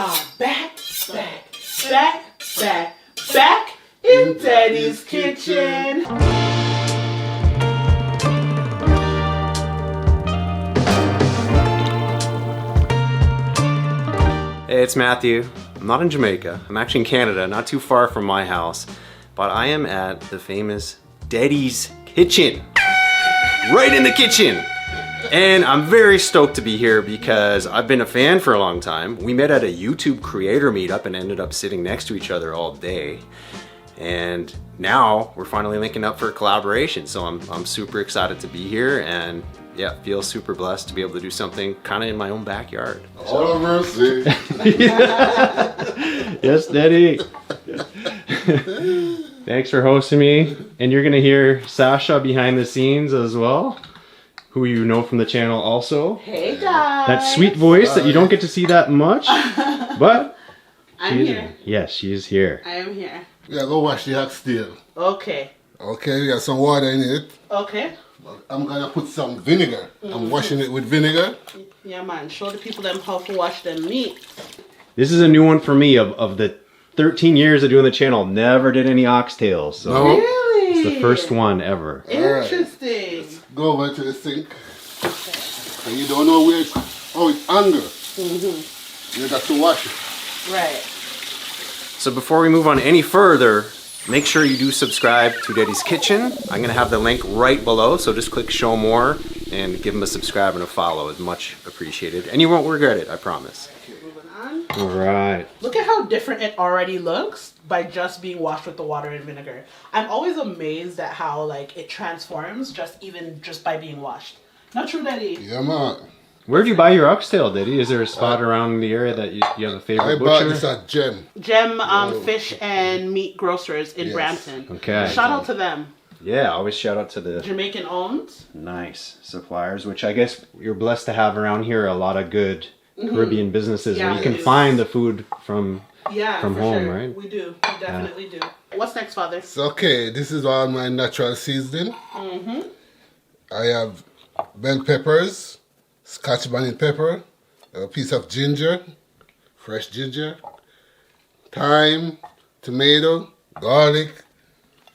are back in Daddy's kitchen. Hey, it's Matthew. I'm not in Jamaica. I'm actually in Canada, not too far from my house. But I am at the famous Deddy's kitchen. Right in the kitchen! And I'm very stoked to be here because I've been a fan for a long time. We met at a YouTube creator meetup and ended up sitting next to each other all day. And now we're finally linking up for a collaboration. So I'm super excited to be here and yeah, feel super blessed to be able to do something kind of in my own backyard. Oh, mercy. Yes, Deddy. Thanks for hosting me. And you're gonna hear Sasha behind the scenes as well, who you know from the channel also. Hey guys. That sweet voice that you don't get to see that much, but I'm here. Yes, she is here. I am here. Yeah, go wash the oxtail. Okay. Okay, we got some water in it. Okay. I'm gonna put some vinegar. I'm washing it with vinegar. Yeah, man. Show the people them how to wash them meat. This is a new one for me. Of the 13 years of doing the channel, never did any oxtails. So No. Really? it's the first one ever. Interesting. Go over to the sink. And you don't know where it's, oh, it's anger. You got to wash it. Right. So before we move on any further, make sure you do subscribe to Deddy's Kitchen. I'm gonna have the link right below, so just click show more and give him a subscribe and a follow. It's much appreciated. And you won't regret it, I promise. Moving on. All right. Look at how different it already looks by just being washed with the water and vinegar. I'm always amazed at how like it transforms just by being washed. Not true, Daddy? Yeah, man. Where do you buy your oxtail, Deddy? Is there a spot around the area that you have a I favorite bought butcher? this at Gem. Gem Fish and Meat Grocers in Yes. Brampton. Okay. Shout out to them. Yeah, always shout out to the Jamaican owned. nice suppliers, which I guess you're blessed to have around here. A lot of good Caribbean businesses Yeah, where you can we do. find the food from Yeah, from for home, sure. right? We do. We definitely do. What's next, Father? It's okay. This is all my natural seasoning. I have bell peppers, Scotch bonnet pepper, a piece of ginger, fresh ginger, thyme, tomato, garlic,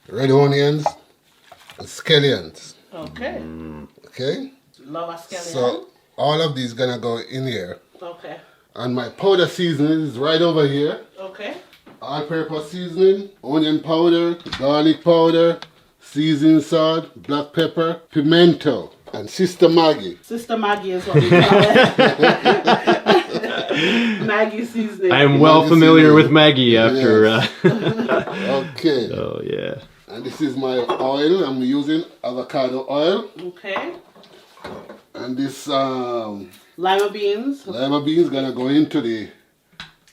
red onions, and scallions. Okay. Okay? Love a scallion. So all of these gonna go in here. Okay. And my powder seasoning is right over here. Okay. All-purpose seasoning, onion powder, garlic powder, seasoning salt, black pepper, pimento, and Sister Maggie. Sister Maggie is what we call it. Maggie seasoning. I am well Maggie familiar seasoning. with Maggie after. Okay. Oh yeah. And this is my oil. I'm using avocado oil. Okay. And this Lima beans. lima bean is gonna go into the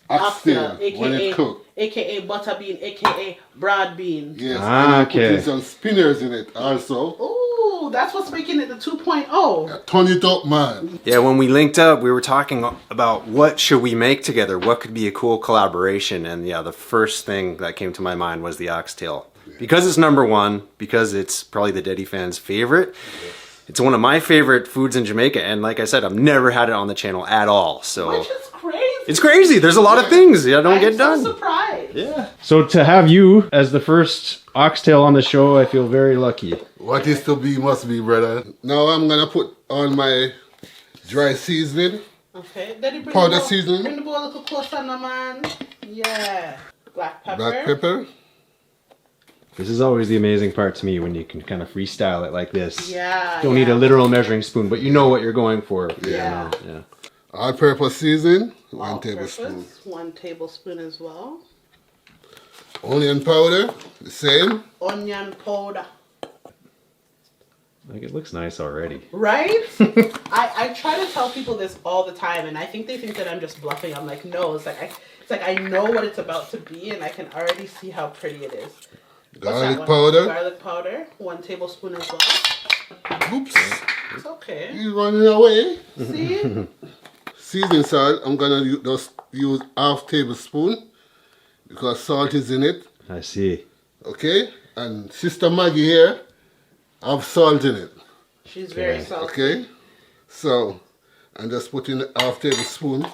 oxtail when it cooks. AKA butter bean, AKA broad bean. Yes. Ah, and I'm okay. putting some spinners in it also. Ooh, that's what's making it the 2.0. Turn it up, man. Yeah, when we linked up, we were talking about what should we make together, what could be a cool collaboration, and yeah, the first thing that came to my mind was the oxtail. Because it's number one, because it's probably the Deddy fans' favorite. It's one of my favorite foods in Jamaica, and like I said, I've never had it on the channel at all. So Which is crazy. it's crazy. There's a lot of things that don't get done. I'm so surprised. Yeah. So to have you as the first oxtail on the show, I feel very lucky. What is to be must be, brother. Now I'm gonna put on my dry seasoning. Okay. Daddy, bring Powder the bowl, seasoning. Bring the bowl a little closer now, man. Yeah. Black pepper. Black pepper. This is always the amazing part to me when you can kind of freestyle it like this. Yeah. Don't need a literal measuring spoon, but you know what you're going for. Yeah. Yeah. All-purpose seasoning, 1 All-purpose, tablespoon. 1 tablespoon as well. Onion powder, the same. Onion powder. Like it looks nice already. Right? I try to tell people this all the time, and I think they think that I'm just bluffing. I'm like, no, it's like I know what it's about to be, and I can already see how pretty it is. What's Garlic that one? powder. Garlic powder, 1 tablespoon as well. Oops, It's okay. he's running away. See? Seasoning salt, I'm gonna just use half tablespoon because salt is in it. I see. Okay, and Sister Maggie here, I have salt in it. She's very salty. Okay, so I'm just putting half tablespoon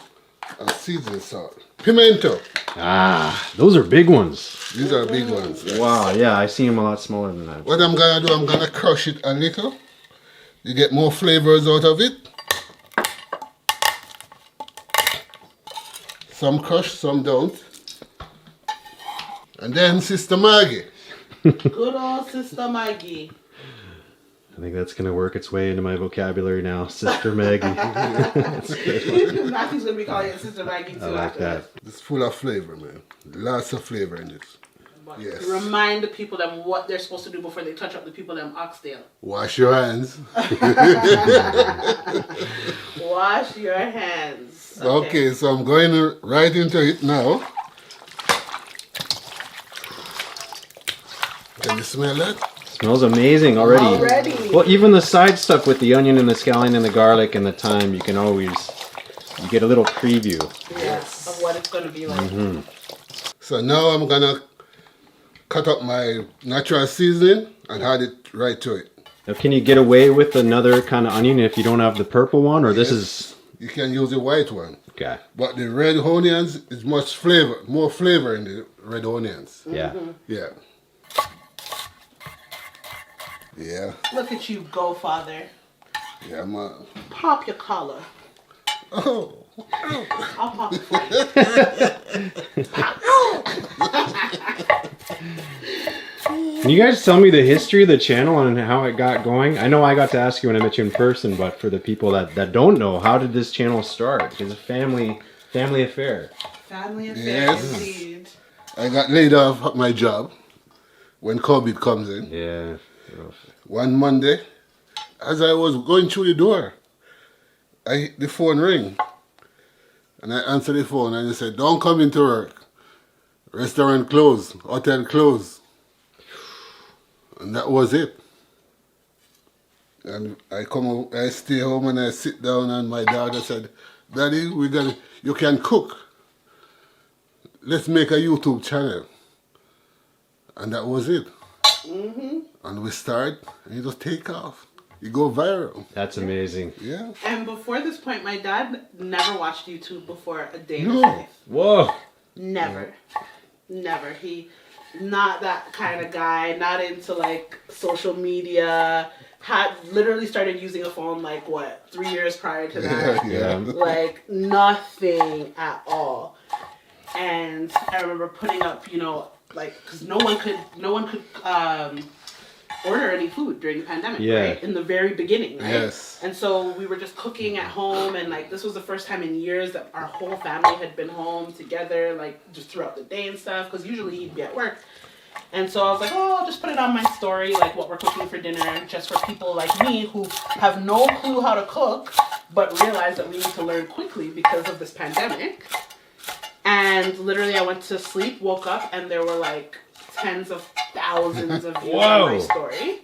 and seasoning salt. Pimento. Ah, those are big ones. These are big ones. Yes. Wow, yeah, I see them a lot smaller than that. What I'm gonna do, I'm gonna crush it a little. You get more flavors out of it. Some crush, some don't. And then Sister Maggie. Good old Sister Maggie. I think that's gonna work its way into my vocabulary now, Sister Maggie. Matthew's gonna be calling it Sister Maggie too. I like after that. this. It's full of flavor, man. Lots of flavor in this. But Yes. remind the people them what they're supposed to do before they touch up the people them oxtail. Wash your hands. Wash your hands. Okay, so I'm going right into it now. Can you smell that? Smells amazing already. Already. Well, even the side stuff with the onion and the scallion and the garlic and the thyme, you get a little preview. Yeah, of what it's gonna be like. So now I'm gonna cut up my natural seasoning and add it right to it. Now, can you get away with another kind of onion if you don't have the purple one, or this is You can use the white one. okay? But the red onions is more flavor in the red onions. Yeah. Yeah. Yeah. Look at you go, Father. Yeah, man. Pop your collar. Oh. I'll pop it for you. Can you guys tell me the history of the channel and how it got going? I know I got to ask you when I met you in person, but for the people that don't know, how did this channel start? It's a family affair. Family affair, Yes. indeed. I got laid off at my job when COVID comes in. Yeah. One Monday, as I was going through the door, the phone ring. And I answered the phone and they said, don't come into work. Restaurant closed, hotel closed. And that was it. And I stay home and I sit down and my daughter said, Daddy, you can cook. Let's make a YouTube channel. And that was it. And we start and you just take off. You go viral. That's amazing. Yeah. And before this point, my dad never watched YouTube before a day in No. his life. Whoa. Never. Never. He not that kind of guy, not into like social media. Had literally started using a phone like 3 years prior to that. Yeah. Like nothing at all. And I remember putting up, because no one could order any food during the pandemic, right? In the very beginning, right? Yes. And so we were just cooking at home, and like this was the first time in years that our whole family had been home together, like just throughout the day and stuff, because usually he'd be at work. And so I was like, I'll just put it on my story, like what we're cooking for dinner, just for people like me who have no clue how to cook, but realize that we need to learn quickly because of this pandemic. And literally I went to sleep, woke up, and there were like tens of thousands of views on my story.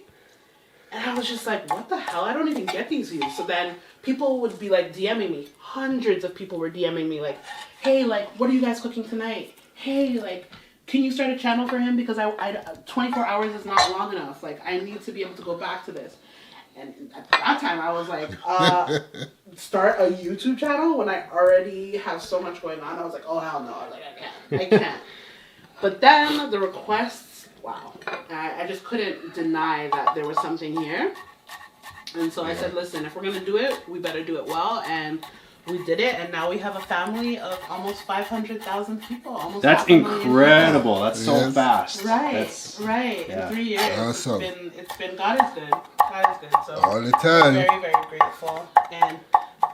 And I was just like, what the hell? I don't even get these views. So then people would be like DMing me. Hundreds of people were DMing me like, hey, like, what are you guys cooking tonight? Hey, like, can you start a channel for him? Because I 24 hours is not long enough. Like, I need to be able to go back to this. And at that time, I was like, start a YouTube channel when I already have so much going on. I was like, oh, hell no. I was like, I can't. But then the requests, wow. I just couldn't deny that there was something here. And so I said, listen, if we're going to do it, we better do it well. And we did it. And now we have a family of almost 500,000 people. That's incredible. That's so fast. Right. Yeah. In 3 years. Awesome. It's been, God is good. God is good. So All the time. I'm very, very grateful. And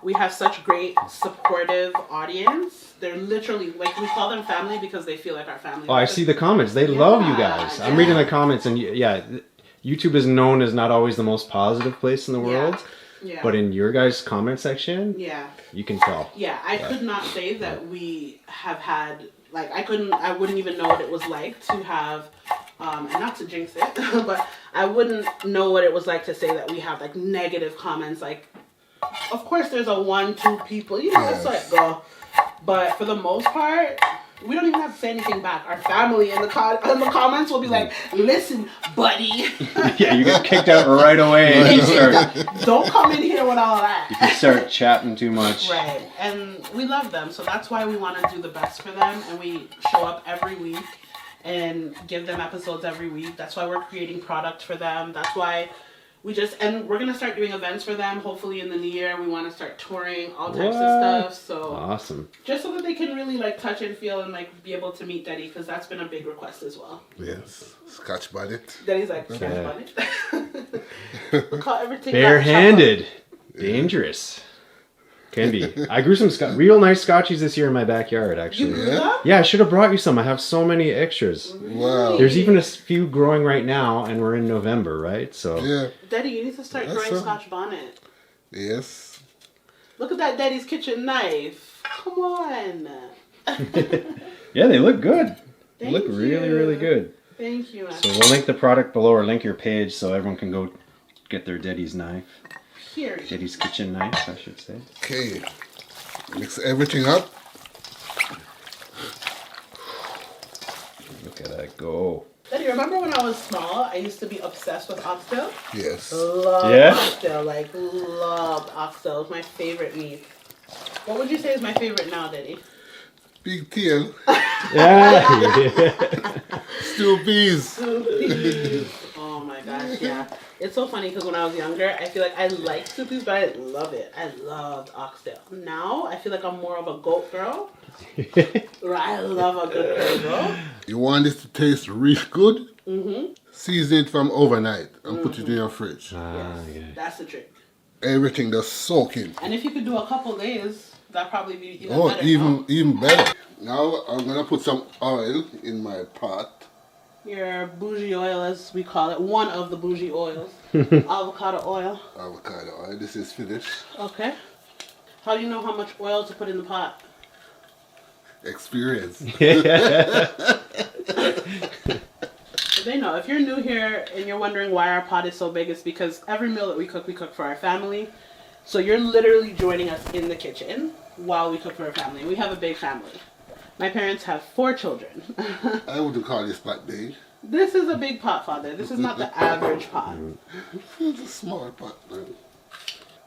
we have such great, supportive audience. They're literally, like, we call them family because they feel like our family. Oh, I see the comments. They love you guys. I'm reading the comments, and YouTube is known as not always the most positive place in the world. Yeah. But in your guys' comment section, you can tell. Yeah, I could not say that we have had, like, I wouldn't even know what it was like to have, and not to jinx it, but I wouldn't know what it was like to say that we have, like, negative comments. Like, of course there's a 1-2 people, that's how it go. But for the most part, we don't even have to say anything back. Our family in the comments will be like, listen, buddy. Yeah, you get kicked out right away. And you start, Don't come in here with all that. if you start chatting too much. Right. And we love them. So that's why we want to do the best for them. And we show up every week and give them episodes every week. That's why we're creating product for them. That's why and we're going to start doing events for them. Hopefully in the new year, we want to start touring, all types of stuff. So awesome. Just so that they can really like touch and feel and like be able to meet Deddy, because that's been a big request as well. Yes. Scotch bonnet. Deddy's like, Scotch bonnet. We'll call everything Barehanded. Dangerous. Can be. I grew some real nice scotchies this year in my backyard, actually. Yeah, I should have brought you some. I have so many extras. Wow. There's even a few growing right now, and we're in November, right? So. Yeah. Deddy, you need to start growing Scotch bonnet. Yes. Look at that Deddy's kitchen knife. Come on. Yeah, they look good. They Thank look really, you. really good. Thank you. So we'll link the product below or link your page so everyone can go get their Deddy's knife. Here. Deddy's kitchen knife, I should say. Okay. Mix everything up. Look at that go. Deddy, remember when I was small, I used to be obsessed with oxtail? Yes. Loved Yeah? oxtail. Like, loved oxtail. It was my favorite meat. What would you say is my favorite now, Deddy? Big tail. Yeah. Stew peas. Oh my gosh, yeah. It's so funny because when I was younger, I feel like I liked soup peas, but I didn't love it. I loved oxtail. Now, I feel like I'm more of a goat girl. I love a good curry girl. You want this to taste real good? Mm-hmm. Season it from overnight and put it in your fridge. Yeah. That's the trick. Everything just soak in. And if you could do a couple days, that'd probably be even Oh, better. even better. Now I'm gonna put some oil in my pot. Your bougie oil, as we call it, one of the bougie oils. Avocado oil. Avocado oil. This is finished. Okay. How do you know how much oil to put in the pot? Experience. They know. If you're new here and you're wondering why our pot is so big, it's because every meal that we cook for our family. So you're literally joining us in the kitchen while we cook for our family. We have a big family. My parents have 4 children. I wouldn't call this pot big. This is a big pot, Father. This is not the average pot. It's a small pot. Man.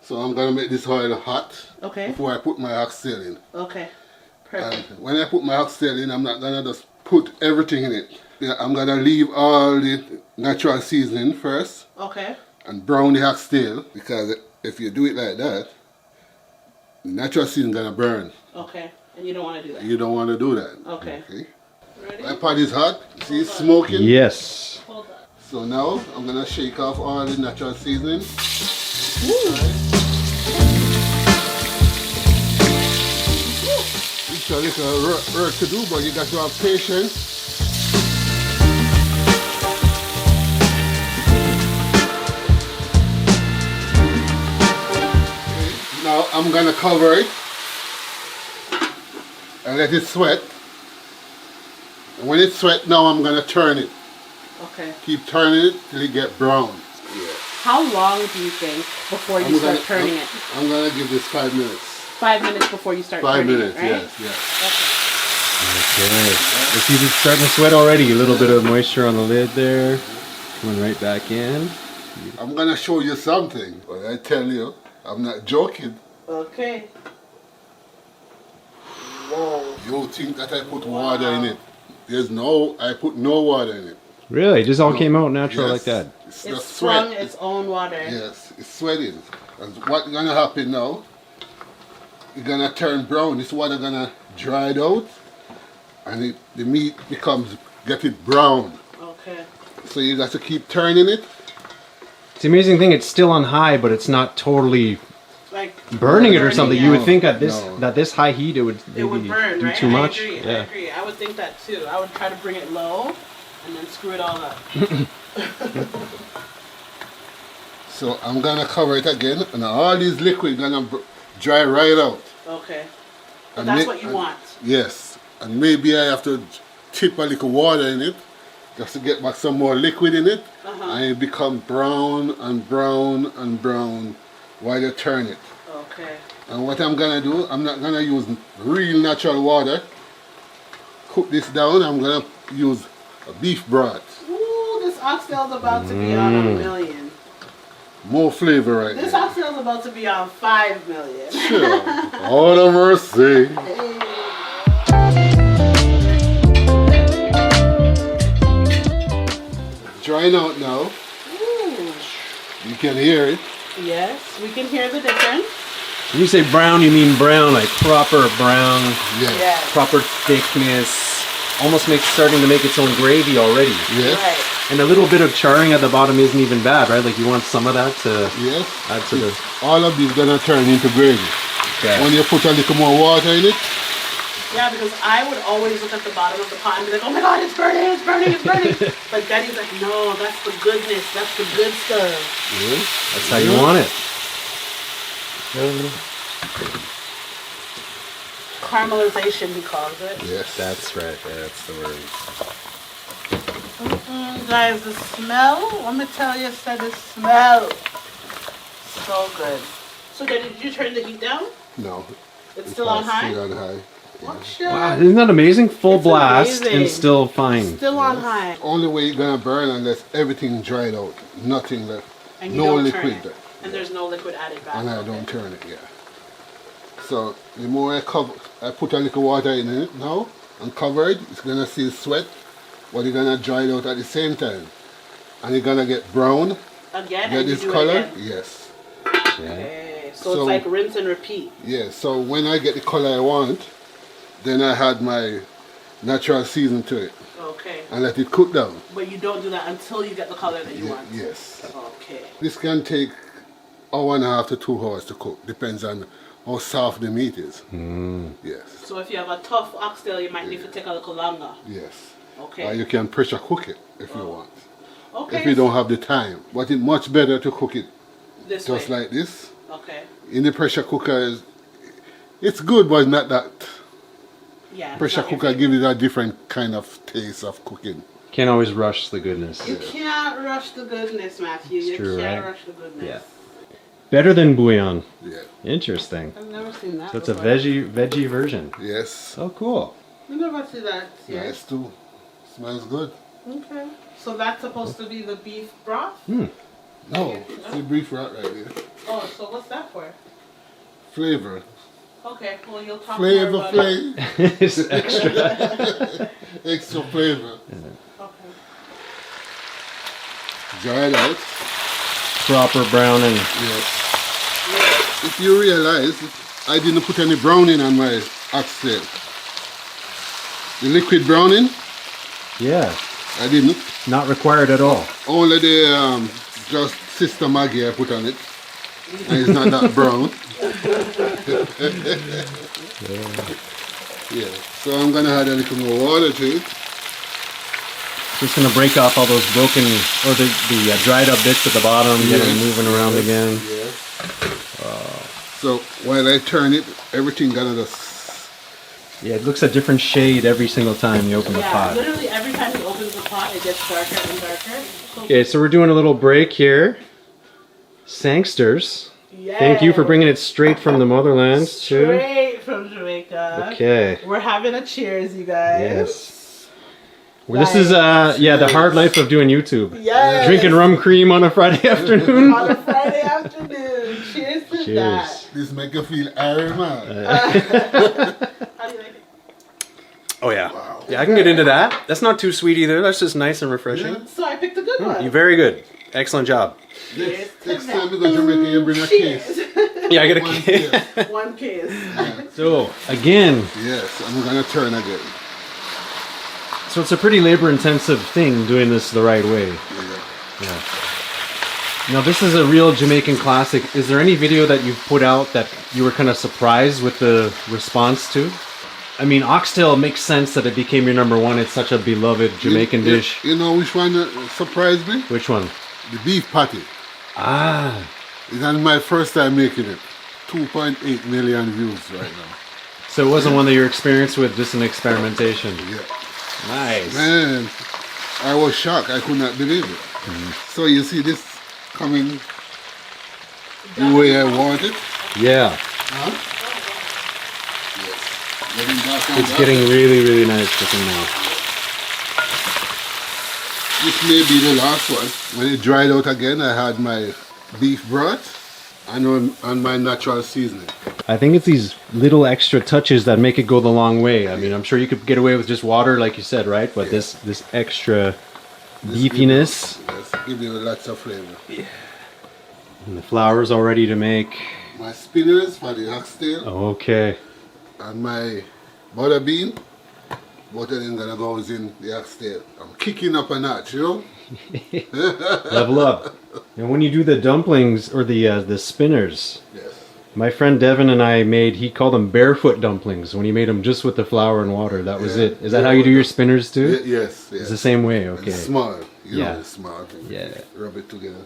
So I'm gonna make this oil hot Okay. before I put my oxtail in. Okay. Perfect. And when I put my oxtail in, I'm not gonna just put everything in it. Yeah, I'm gonna leave all the natural seasoning first Okay. and brown the oxtail, because if you do it like that, the natural seasoning gonna burn. Okay. And you don't want to do that. You don't want to do that. Okay. My Ready? pot is hot. See, it's smoking. Yes. Hold on. So now I'm gonna shake off all the natural seasoning. It's a little work to do, but you got to have patience. Now I'm gonna cover it and let it sweat. And when it's sweat, now I'm gonna turn it. Okay. Keep turning it till it get brown. How long do you think before you start turning it? I'm gonna give this 5 minutes. 5 minutes before you start 5 turning minutes, it, right? yes. Okay. Okay. I see it's starting to sweat already. A little bit of moisture on the lid there. Coming right back in. I'm gonna show you something, but I tell you, I'm not joking. Okay. Whoa. You think that I put water in it? I put no water in it. Really? It just all came out natural like that? It's It just sprung sweat. its own water. Yes, it's sweating. And what's gonna happen now? It's gonna turn brown. This water gonna dry it out, and the meat get it brown. Okay. So you got to keep turning it. It's the amazing thing, it's still on high, but it's not totally Like burning it or something. You would No, think at no. this high heat it would it maybe would burn, do right? too much. I agree. I would think that too. I would try to bring it low and then screw it all up. So I'm gonna cover it again, and all these liquid gonna dry right out. Okay. But And that's ma- what you and- want. Yes, and maybe I have to tip a little water in it just to get back some more liquid in it, and it become brown and brown and brown while you turn it. Okay. And what I'm gonna do, I'm not gonna use real natural water, cook this down, I'm gonna use a beef broth. Ooh, this oxtail's about to be on 1,000,000. More flavor right This there. oxtail's about to be on 5,000,000. Sure. All of mercy. Drying out now. Ooh. You can hear it. Yes, we can hear the difference. When you say brown, you mean brown, like proper brown, Yes. Yes. proper thickness. Almost starting to make its own gravy already. Yes. Right. And a little bit of charring at the bottom isn't even bad, right? Like you want some of that to Yes. add to the... All of these gonna turn into gravy. Okay. When you put a little more water in it, Yeah, because I would always look at the bottom of the pot and be like, oh my god, it's burning, it's burning, it's burning. But Daddy's like, no, that's the goodness, that's the good stuff. That's how you want it. Caramelization, he calls it. yes. That's right. That's the word. Guys, the smell, let me tell you, said the smell. So good. So Daddy, did you turn the heat down? No. It's still on high? Still on high. Watch Wow, out. isn't that amazing? Full It's blast amazing. and still fine. Still on high. Only way it's gonna burn unless everything dried out. Nothing left. And you No don't turn liquid. it. And there's no liquid added back. And I Okay. don't turn it, yeah. So the more I put a little water in it now and cover it, it's gonna see sweat, but it's gonna dry it out at the same time. And it's gonna get brown, Again, get and you this do it color, again. yes. Okay. So, So- it's like rinse and repeat. Yeah, so when I get the color I want, then I add my natural season to it Okay. and let it cook down. But you don't do that until you get the color that you want. Yes. Okay. This can take 1.5 to 2 hours to cook, depends on how soft the meat is. Yes, So if you have a tough oxtail, you might need to take a little longer. yes. Okay. Or you can pressure cook it if you want. Okay. If you don't have the time. But it's much better to cook it This just way. like this. Okay. In the pressure cooker, it's good, but not that. Yeah. it's Pressure not your cooker favorite. gives it a different kind of taste of cooking. Can't always rush the goodness. You can't rush the goodness, Matthew. You true, can't right? rush the goodness. Yeah. Better than bouillon. Yeah. Interesting. I've never seen that. So it's a before. veggie version. Yes. Oh, cool. You never see that here. Nice too. Smells good. Okay. So that's supposed to be the beef broth? No, it's the beef right here. Oh, so what's that for? Flavor. Okay, well you'll talk Flavor, more about it. flavor. It's extra. Extra flavor. Okay. Dry it out. Proper browning. Yes. If you realize, I didn't put any browning on my oxtail. The liquid browning, Yeah. I didn't. Not required at all. Only the just Sister Maggie I put on it. And it's not that brown. Yeah. So I'm gonna add a little more water to it. Just gonna break off all those broken or the dried up bits at the bottom, get them Yes. moving around again. Yes. So while I turn it, everything gonna just. Yeah, it looks a different shade every single time you open the Yeah, pot. literally every time he opens the pot, it gets darker and darker. So, Okay, so we're doing a little break here. Sangsters. Thank you for bringing it straight from the motherland too. Straight from Jamaica. Okay. We're having a cheers, you guys. Yes. Well, this is the hard life of doing YouTube. Yes. Drinking rum cream on a Friday afternoon. On a Friday afternoon. Cheers to Cheers. that. This make you feel airy, man. How do you like it? Oh yeah. Yeah, I can get into that. That's not too sweet either. That's just nice and refreshing. So I picked a good one. You're very good. Excellent job. Next time we go to Jamaica, you bring a case. Yeah, I got One a case. One case. So again, Yes, I'm gonna turn again. so it's a pretty labor-intensive thing doing this the right way. Yeah. Yeah. Now this is a real Jamaican classic. Is there any video that you've put out that you were kind of surprised with the response to? I mean, oxtail makes sense that it became your number one. It's such a beloved Jamaican dish. You know which one surprised me? Which one? The beef patty. Ah, It's not my first time making it. 2.8 million views right now. so it wasn't one that you're experienced with, just an experimentation. Yeah. Nice. Man, I was shocked. I could not believe it. So you see this coming the way I want it? Yeah. Huh? Yes. It's getting really, really nice looking now. This may be the last one. When it dried out again, I had my beef broth and my natural seasoning. I think it's these little extra touches that make it go the long way. I mean, I'm sure you could get away with just water, like you said, right? But this extra beefiness. Give you lots of flavor. Yeah. And the flour's all ready to make. My spinners for the oxtail. Okay. And my butter bean. Both of them gonna go in the oxtail. I'm kicking up a notch, you know? Level up. And when you do the dumplings or the spinners, Yes. my friend Devon and I he called them Barefoot dumplings when he made them just with the flour and water. That was it. Is that how you do your spinners too? Yes. It's the same way, okay. It's small. You Yeah. know, it's small. Yeah. Rub it together.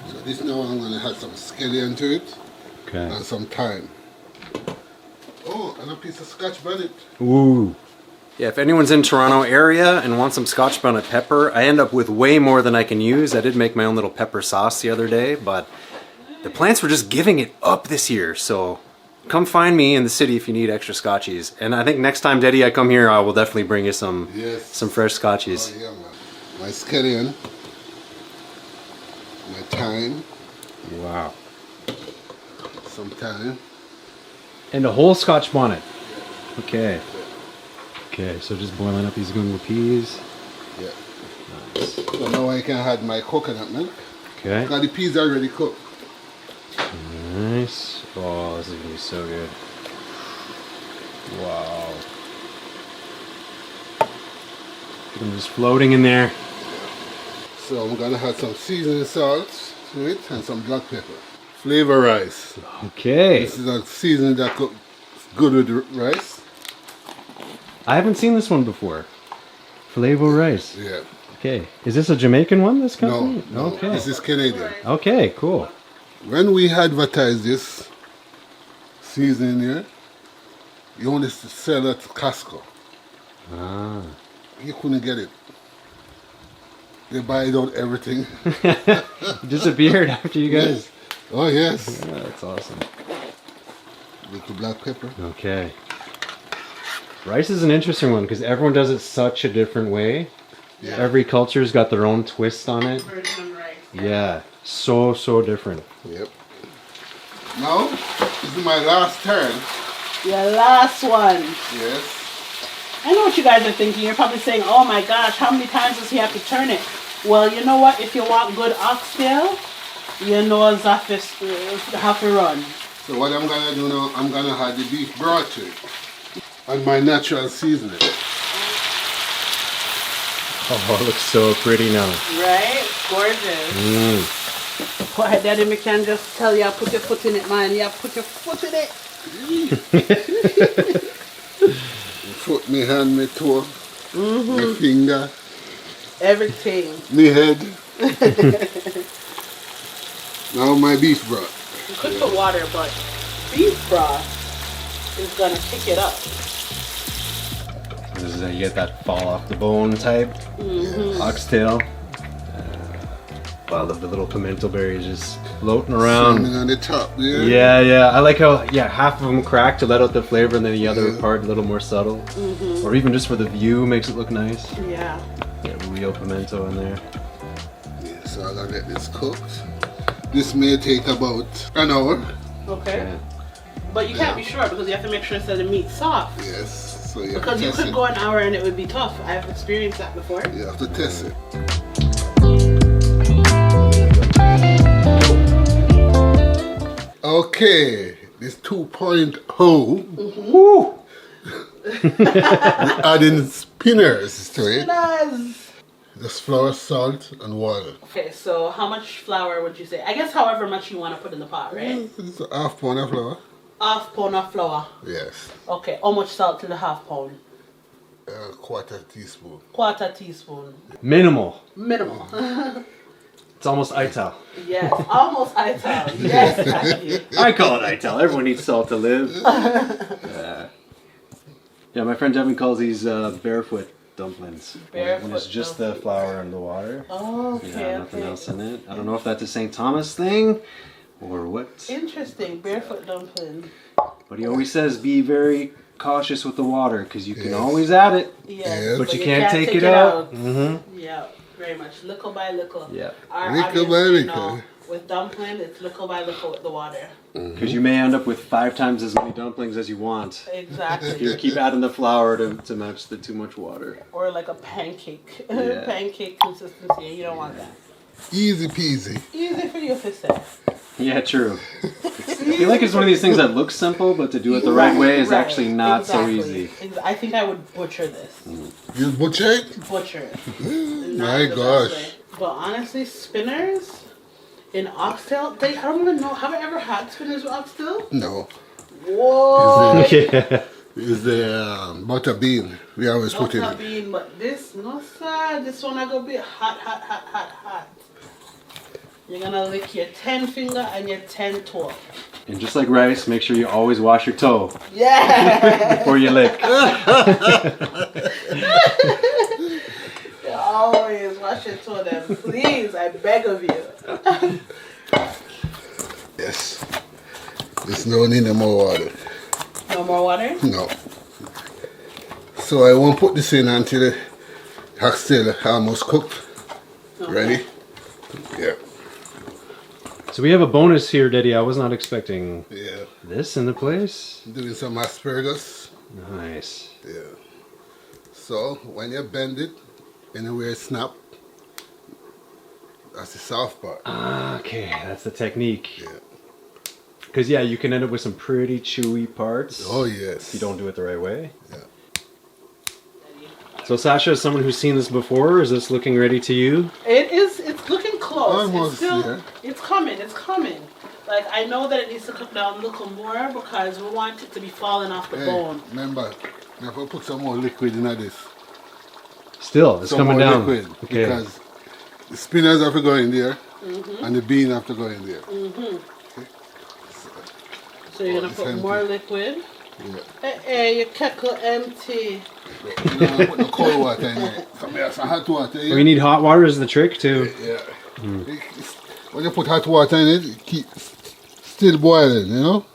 So this now I'm gonna add some scallion to it Okay. and some thyme. Oh, and a piece of Scotch bonnet. Ooh. Yeah, if anyone's in Toronto area and wants some Scotch bonnet pepper, I end up with way more than I can use. I did make my own little pepper sauce the other day, but the plants were just giving it up this year. So come find me in the city if you need extra Scotchies. And I think next time, Deddy, I come here, I will definitely bring you some fresh Scotchies. Oh, yeah, man. My scallion, my thyme, Wow. some thyme. And a whole Scotch bonnet. Okay. Okay, so just boiling up these gungo peas. Yeah. Nice. So now I can add my coconut milk. Okay. Because the peas are already cooked. Nice. Oh, this is gonna be so good. Wow. I'm just floating in there. So I'm gonna add some seasoning salt to it and some black pepper. Flavor rice. Okay. This is a seasoning that cooks good with the rice. I haven't seen this one before. Flavor rice. Yeah. Okay. Is this a Jamaican one, this No, company? no. Okay. This is Canadian. Okay, cool. When we advertised this seasoning here, you only sell it at Costco. Ah. You couldn't get it. They buy it on everything. Disappeared after you guys. Oh yes. Yeah, that's awesome. Little black pepper. Okay. Rice is an interesting one because everyone does it such a different way. Yeah. Every culture's got their own twist on it. Version of rice. Yeah, so different. Yep. Now, this is my last turn. Your last one. Yes. I know what you guys are thinking. You're probably saying, oh my gosh, how many times does he have to turn it? Well, you know what? If you want good oxtail, you know Zafis have to run. So what I'm gonna do now, I'm gonna add the beef broth to it. And my natural seasoning. Oh, it looks so pretty now. Right? Gorgeous. Why, Daddy, me can just tell you, put your foot in it, man. You put your foot in it. Foot, me hand, me toe, my finger, Everything. me head. Now my beef broth. You could put water, but beef broth is going to kick it up. This is how you get that fall off the bone type. Oxtail. Wow, the little pimento berries just floating around. Swimming on the top there. Yeah. I like how, half of them crack to let out the flavor and then the other part a little more subtle. Or even just for the view makes it look nice. Yeah. Get real pimento in there. Yeah, so I'm gonna let this cook. This may take about an hour. Okay. Okay. But you can't be sure because you have to make sure that the meat's soft. Yes. So you have Because to you test could it. go an hour and it would be tough. I've experienced that before. You have to test it. Okay, this 2.0. Woo! We're adding spinners to it. Nice. Just flour, salt, and water. Okay, so how much flour would you say? I guess however much you want to put in the pot, right? It's a half pound of flour. Half pound of flour. Yes. Okay, how much salt to the half pound? A quarter teaspoon. Quarter teaspoon. Minimal. Minimal. It's almost ital. Yes, almost ital. Yes, Matthew. I call it ital. Everyone needs salt to live. Yeah, my friend Devon calls these barefoot dumplings. When it's just the flour and the water. Oh, okay, Nothing okay. else in it. I don't know if that's a St. Thomas thing or what. Interesting, barefoot dumpling. But he always says be very cautious with the water because you can Yes. always add it, Yes, but you can't take it out. Mm-hmm. Yeah, very much. Little by little. Yeah. Little by Obviously, little. with dumpling, it's little by little with the water. Because you may end up with 5 times as many dumplings as you want. Exactly. You keep adding the flour to match the too much water. Or like a pancake. Yeah. Pancake consistency. You don't want that. Easy peasy. Easy for you to say. Yeah, true. I feel like it's one of these things that looks simple, but to do it the right way is actually not so easy. I think I would butcher this. You butcher it? Butcher it. My Not the best gosh. way. But honestly, spinners in oxtail, I don't even know. Have I ever had spinners with oxtail? No. Whoa. Yeah. It's the butter bean. We always put in Butter it. bean, but this, no sir. This one I gonna be hot, hot, hot, hot, hot. You're gonna lick your 10 finger and your 10 toe. And just like rice, make sure you always wash your toe Yeah. before you lick. You always wash your toe then. Please, I beg of you. Yes. There's no need no more water. No more water? No. So I won't put this in until the oxtail almost cooked. Okay. Ready? Yeah. So we have a bonus here, Deddy. I was not expecting Yeah. this in the place. Doing some asparagus. Nice. Yeah. So when you bend it, anywhere it snap, that's the soft part. Okay, that's the technique. Yeah. Because yeah, you can end up with some pretty chewy parts Oh if yes. you don't do it the right way. Yeah. So Sasha, as someone who's seen this before, is this looking ready to you? It's looking close. Almost, it's still, yeah. It's coming, it's coming. Like, I know that it needs to cook down a little more because we want it to be falling off the Hey, bone. remember, now if I put some more liquid in this. Still, it's Some coming more down. liquid. Okay. Because the spinners have to go in there and the bean have to go in there. So you're gonna it's put empty. more liquid. Yeah. Hey, your kettle empty. You don't want to put no cold water in it. Some have some hot water. We need hot water is the trick too. Yeah. When you put hot water in it, it keeps still boiling, you know?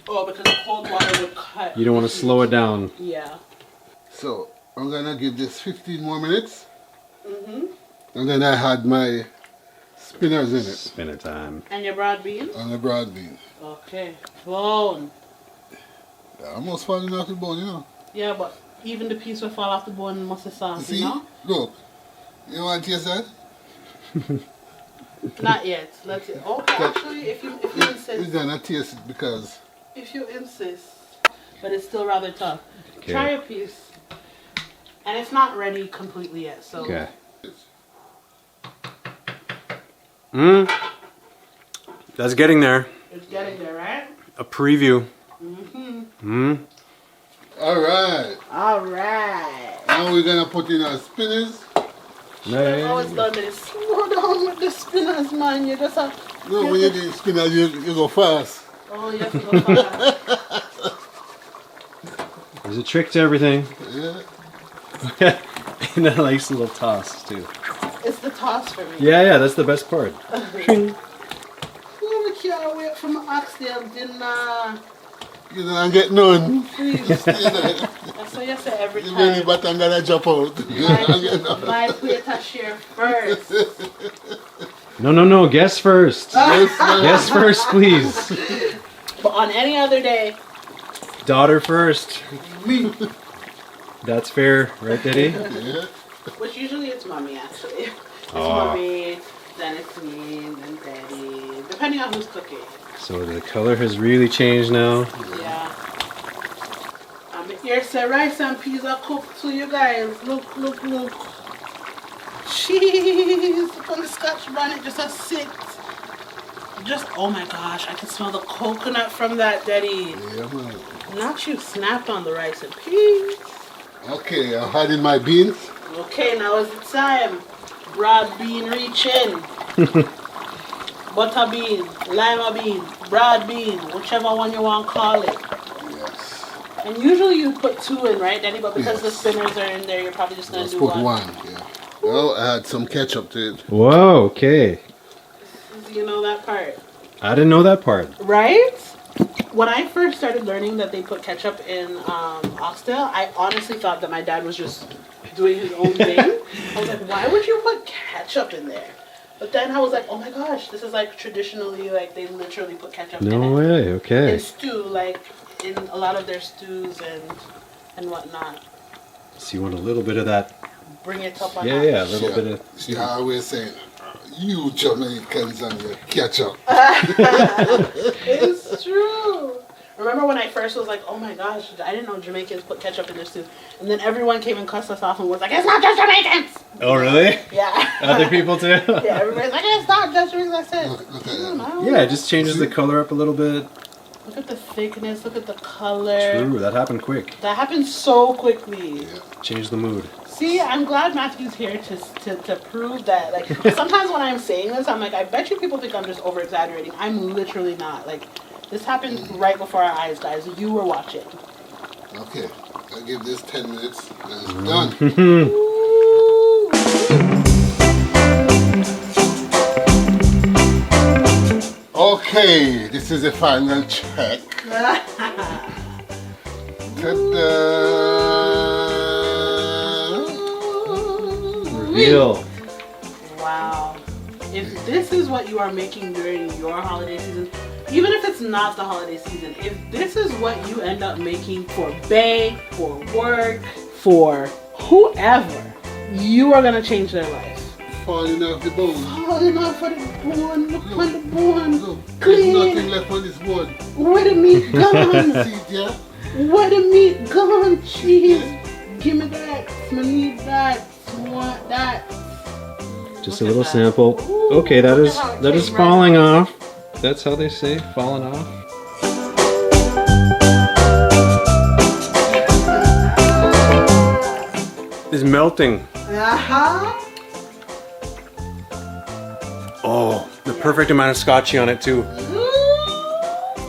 Oh, because the cold water would cut. You don't want to slow it down. Yeah. So I'm gonna give this 15 more minutes. And then I had my spinners in it Spinner time. And your broad bean? on the broad bean. Okay. Bone. They're almost falling off the bone, you know. Yeah, but even the piece will fall off the bone must be soft, See? you know? Look. You want to taste that? Not yet. Let's see. Oh, actually, if you It's insist. gonna taste it because If you insist. But it's still rather tough. Okay. Try a piece. And it's not ready completely yet, so. Okay. That's getting there. It's getting there, right? A preview. alright. Alright. Now we're gonna put in our spinners. I've always done this. Slow down with the spinners, man. You just have. No, when you do spinners you go fast. Oh, you have to go fast. There's a trick to everything. Yeah. And a nice little toss too. It's the toss for me. Yeah, that's the best part. Oh, we can't wait for my oxtail dinner. You don't get none. Please. You That's what you say every really time. but I'm gonna jump out. You don't get none. My plate I share first. No. Guess first. Guess first, please. But on any other day, Daughter first. That's fair, right, Deddy? Yeah. which usually it's mommy actually. It's Aw. mommy, then it's me, then daddy. Depending on who's cooking. So the color has really changed now. Yeah. Here say rice and peas are cooked to you guys. Look. Cheese on the scotch bonnet just a sit. Just, oh my gosh, I can smell the coconut from that, Daddy. Yeah, man. Not you snapped on the rice and peas. Okay, I'm hiding my beans. Okay, now is the time. Broad bean reaching. Butter bean, lima bean, broad bean, whichever one you want to call it. Yes. And usually you put 2 in, right, Daddy? But because the Yes. spinners are in there, you're probably just going Let's to do put one. Yeah. Well, I add some ketchup to it. Whoa, okay. You know that part. I didn't know that part. Right? when I first started learning that they put ketchup in oxtail, I honestly thought that my dad was just doing his own thing. I was like, why would you put ketchup in there? But then I was like, oh my gosh, this is like traditionally, like they literally put ketchup in it. No way, okay. In stew, like in a lot of their stews and whatnot. So you want a little bit of that? Bring it up on Yeah, a little bit of. She always saying, you Jamaicans and your ketchup. It's true. Remember when I first was like, oh my gosh, I didn't know Jamaicans put ketchup in their stew. And then everyone came and cussed us off and was like, it's not just Jamaicans! Oh, really? Yeah. Other people too? Yeah, everybody's like, it's not just Jamaicans. I said, Look at that. Yeah, it just changes the color up a little bit. look at the thickness, look at the color. True, that happened quick. That happened so quickly. Changed the mood. See, I'm glad Matthew's here to prove that. Like, sometimes when I'm saying this, I'm like, I bet you people think I'm just over exaggerating. I'm literally not. Like, this happened right before our eyes, guys. You were watching. Okay, I'll give this 10 minutes and it's done. Okay, this is the final check. Reveal. Wow. If this is what you are making during your holiday season, even if it's not the holiday season, if this is what you end up making for Bay, for work, for whoever, you are going to change their life. Falling off the bone. Falling off of the bone, look on the bone. Look, there's Clean. nothing left on this bone. Where the meat gone? See it, yeah? Where the meat gone? Cheese. Give me that. I need that. I want that. Just a Look little at that. sample. Ooh, Okay, that look is at how it that is came right falling off. That's how they say, falling off. It's melting. Uh-huh. Oh, the perfect amount of scotchy on it too.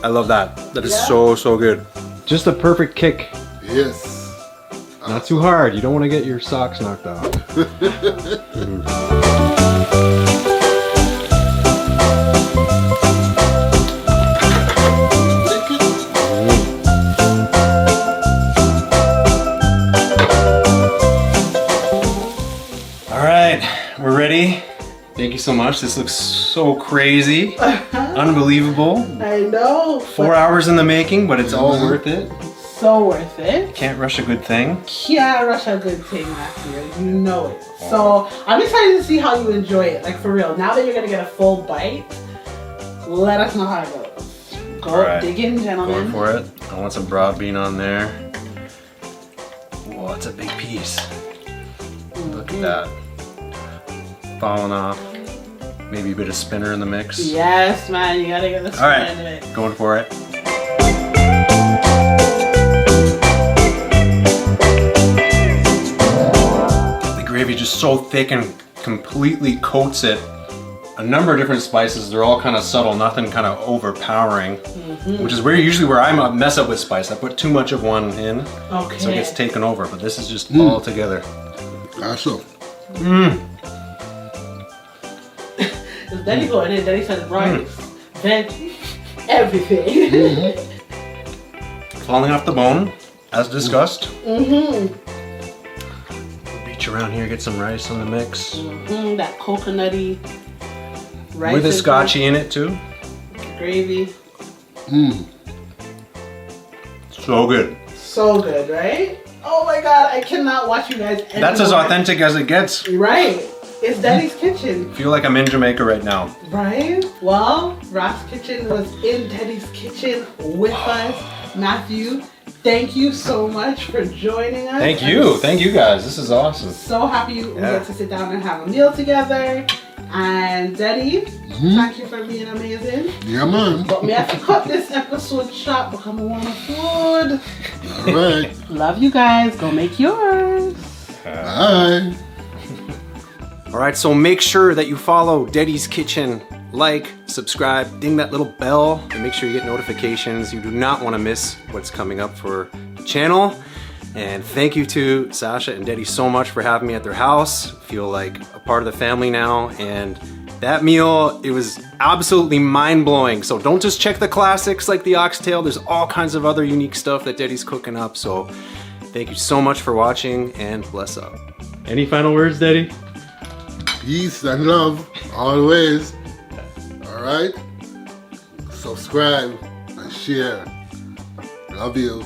I love that. That is Yeah. so good. Just the perfect kick. Yes. Not too hard. You don't want to get your socks knocked off. All right, we're ready. Thank you so much. This looks so crazy. Unbelievable. I know. 4 hours in the making, but it's all worth it. So worth it. Can't rush a good thing. Can't rush a good thing, Matthew. You know it. So I'm excited to see how you enjoy it. Like, for real. Now that you're gonna get a full bite, let us know how it goes. Go All right. dig in, gentlemen. Going for it. I want some broad bean on there. Whoa, it's a big piece. Look at that. Falling off. Maybe a bit of spinner in the mix. Yes, man. You gotta get the All right, spin in it. going for it. The gravy just so thick and completely coats it. A number of different spices. They're all kind of subtle, nothing kind of overpowering. Which is usually where I mess up with spice. I put too much of one in, Okay. so it gets taken over. But this is just all together. Awesome. Because Deddy going in, Deddy says rice, veggie, everything. Falling off the bone, as discussed. Mm-hmm. Reach around here, get some rice on the mix. That coconutty rice. With a and scotchy in it too. gravy. So good. So good, right? Oh my god, I cannot watch you guys anymore. That's as authentic as it gets. Right. It's Deddy's kitchen. Feel like I'm in Jamaica right now. Right? Well, Ross Kitchen was in Deddy's kitchen with us. Matthew, thank you so much for joining us. Thank you. Thank you guys. This is awesome. So happy we get to sit down and have a meal together. And Deddy, thank you for being amazing. Yeah, man. But me have to cut this episode short because I want food. All right. Love you guys. Go make yours. Bye. All right, so make sure that you follow Deddy's Kitchen, like, subscribe, ding that little bell, and make sure you get notifications. You do not want to miss what's coming up for the channel. And thank you to Sasha and Deddy so much for having me at their house. Feel like a part of the family now, and That meal, it was absolutely mind-blowing. So don't just check the classics like the oxtail. There's all kinds of other unique stuff that Deddy's cooking up. So thank you so much for watching and bless up. Any final words, Deddy? Peace and love, always. Alright? Subscribe and share. Love you.